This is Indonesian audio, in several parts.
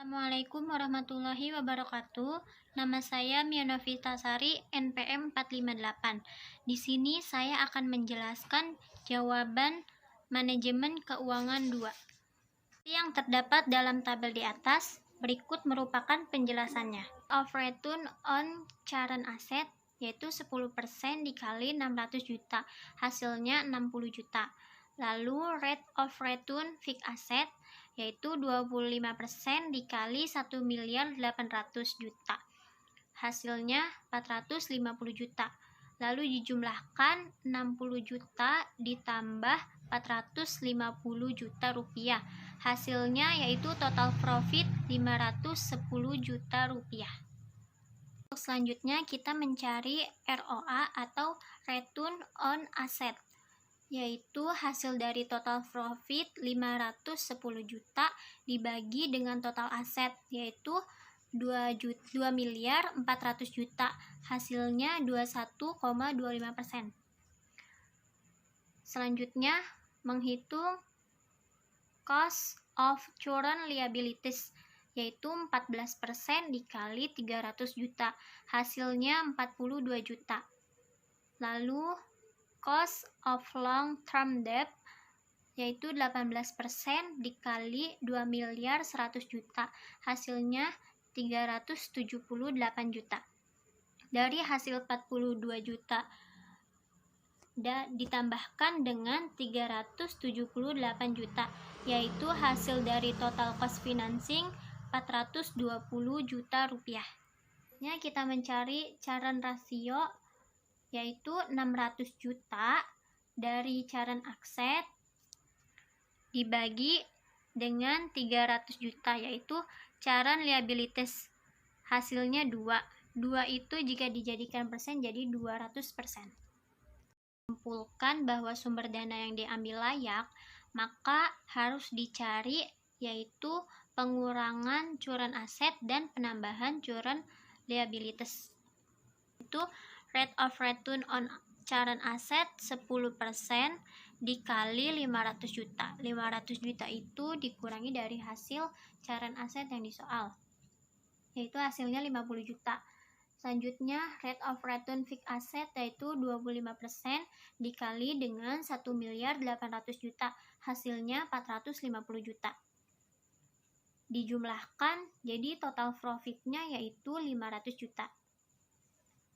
Assalamualaikum warahmatullahi wabarakatuh. Nama saya Mianovita Sari, NPM 458. Di sini saya akan menjelaskan jawaban manajemen keuangan 2. Yang terdapat dalam tabel di atas, berikut merupakan penjelasannya. Of return on current asset yaitu 10% dikali 600 juta, hasilnya 60 juta. Lalu rate of return fixed asset yaitu 25% dikali 1.800.000.000 juta, hasilnya 450 juta. Lalu dijumlahkan 60 juta ditambah 450 juta rupiah, hasilnya yaitu total profit 510 juta rupiah. Selanjutnya kita mencari ROA atau return on asset, yaitu hasil dari total profit 510 juta dibagi dengan total aset yaitu 2.400.000.000 juta, hasilnya 21,25%. Selanjutnya menghitung cost of current liabilities yaitu 14% dikali 300 juta, hasilnya 42 juta. Lalu cost of long term debt yaitu 18% dikali 2.100.000.000 juta, hasilnya 378 juta. Dari hasil 42 juta ditambahkan dengan 378 juta, yaitu hasil dari total cost financing 420 juta rupiah. Kita mencari current ratio yaitu 600 juta dari current asset dibagi dengan 300 juta yaitu current liabilities, hasilnya 2 itu jika dijadikan persen jadi 200%. Menyimpulkan bahwa sumber dana yang diambil layak, maka harus dicari yaitu pengurangan current asset dan penambahan current liabilities. Itu rate of return on current asset 10% dikali 500 juta. 500 juta itu dikurangi dari hasil current asset yang disoal, yaitu hasilnya 50 juta. Selanjutnya rate of return fixed asset yaitu 25% dikali dengan 1.800.000.000 juta, hasilnya 450 juta. Dijumlahkan jadi total profitnya yaitu 500 juta.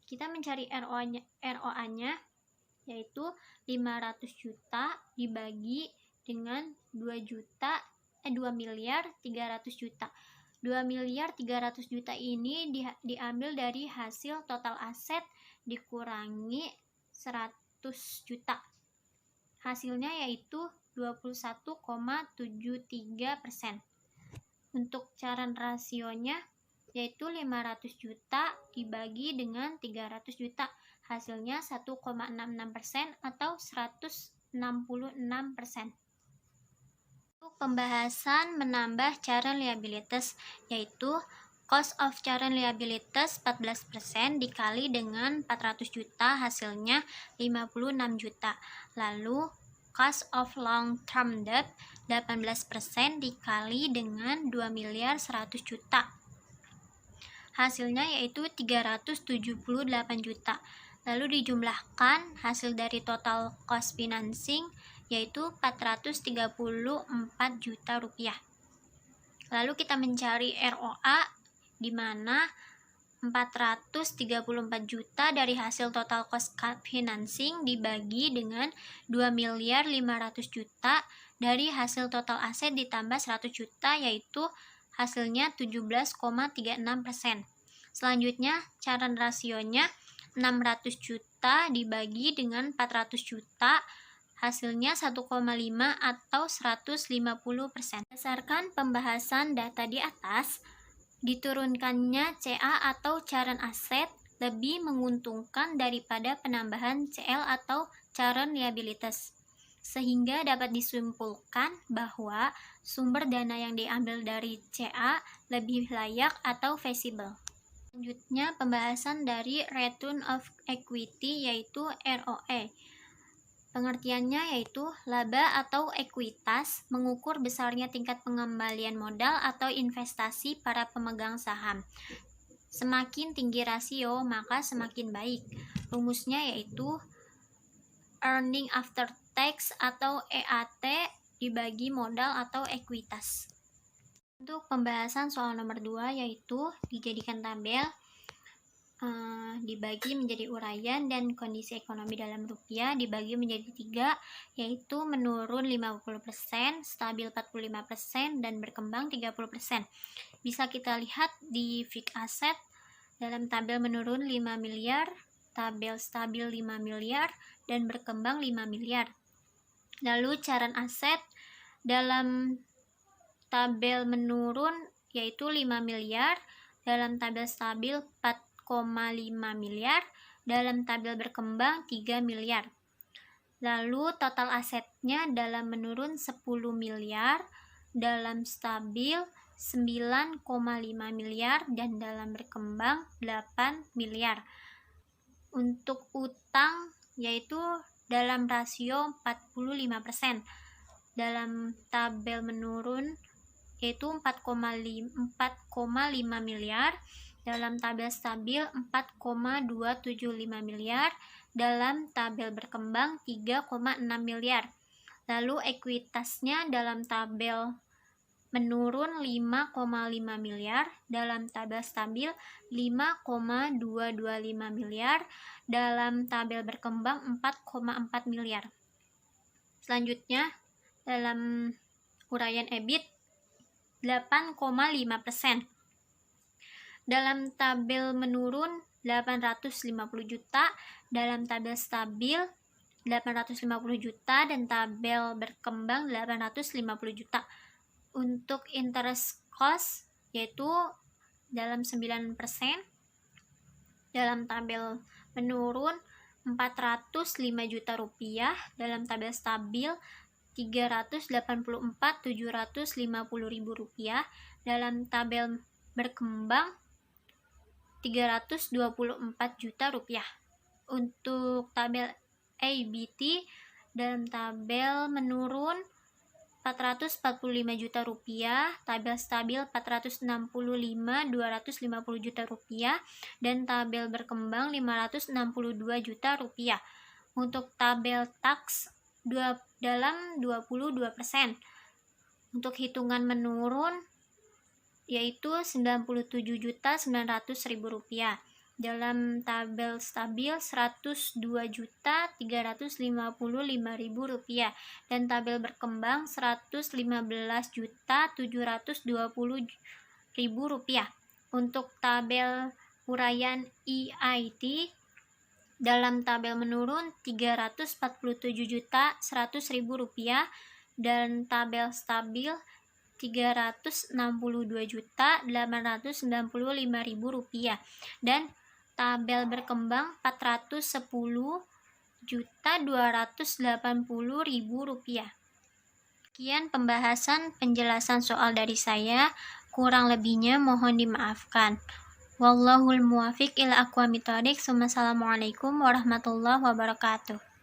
Kita mencari ROA-nya yaitu 500 juta dibagi dengan 2.300.000.000 juta. 2.300.000.000 juta ini diambil dari hasil total aset dikurangi 100 juta. Hasilnya yaitu 21,73%. Untuk current rasionya yaitu 500 juta dibagi dengan 300 juta, hasilnya 1,66% atau 166%. Untuk pembahasan menambah current liabilities yaitu cost of current liabilities 14% dikali dengan 400 juta, hasilnya 56 juta. Lalu cost of long term debt 18% dikali dengan 2.100.000.000 juta, hasilnya yaitu 378 juta. Lalu dijumlahkan hasil dari total cost financing yaitu 434 juta rupiah. Lalu kita mencari ROA di mana 434 juta dari hasil total cost financing dibagi dengan 2.500.000.000 juta dari hasil total aset ditambah 100 juta yaitu hasilnya 17,36%. Selanjutnya current rasionya 600 juta dibagi dengan 400 juta, hasilnya 1,5 atau 150%. Berdasarkan pembahasan data di atas, diturunkannya CA atau current asset lebih menguntungkan daripada penambahan CL atau current liabilities, sehingga dapat disimpulkan bahwa sumber dana yang diambil dari CA lebih layak atau feasible. Selanjutnya pembahasan dari return of equity yaitu ROE. Pengertiannya yaitu laba atau ekuitas mengukur besarnya tingkat pengembalian modal atau investasi para pemegang saham. Semakin tinggi rasio, maka semakin baik. Rumusnya yaitu earning after tax atau EAT dibagi modal atau ekuitas. Untuk pembahasan soal nomor 2 yaitu dijadikan tabel, dibagi menjadi uraian, dan kondisi ekonomi dalam rupiah dibagi menjadi 3, yaitu menurun 50%, stabil 45%, dan berkembang 30%. Bisa kita lihat di fixed asset dalam tabel menurun 5 miliar, tabel stabil 5 miliar, dan berkembang 5 miliar. Lalu caran aset dalam tabel menurun yaitu 5 miliar, dalam tabel stabil 4,5 miliar, dalam tabel berkembang 3 miliar. Lalu total asetnya dalam menurun 10 miliar, dalam stabil 9,5 miliar, dan dalam berkembang 8 miliar. Untuk utang yaitu dalam rasio 45%, dalam tabel menurun yaitu 4,5 miliar, dalam tabel stabil 4,275 miliar, dalam tabel berkembang 3,6 miliar. Lalu ekuitasnya dalam tabel menurun 5,5 miliar, dalam tabel stabil 5,225 miliar, dalam tabel berkembang 4,4 miliar. Selanjutnya dalam uraian EBIT 8,5%. Dalam tabel menurun 850 juta, dalam tabel stabil 850 juta, dan tabel berkembang 850 juta. Untuk interest cost yaitu dalam 9%, dalam tabel menurun 405 juta rupiah, dalam tabel stabil 384.750.000 rupiah, dalam tabel berkembang 324 juta rupiah. Untuk tabel ABT dalam tabel menurun 445 juta rupiah, tabel stabil 465.250 juta rupiah, dan tabel berkembang 562 juta rupiah. Untuk tabel tax dalam 22%. Untuk hitungan menurun yaitu 97.900.000 rupiah. Dalam tabel stabil 102.355.000 rupiah, dan tabel berkembang 115.720.000 rupiah. Untuk tabel uraian EIT dalam tabel menurun 347.100.000 rupiah, dan tabel stabil 362.895.000 rupiah, dan tabel berkembang 410.280.000 rupiah. Sekian pembahasan penjelasan soal dari saya, kurang lebihnya mohon dimaafkan. Wallahul muwafiq ila aqwamit thoriq. Wassalamualaikum warahmatullahi wabarakatuh.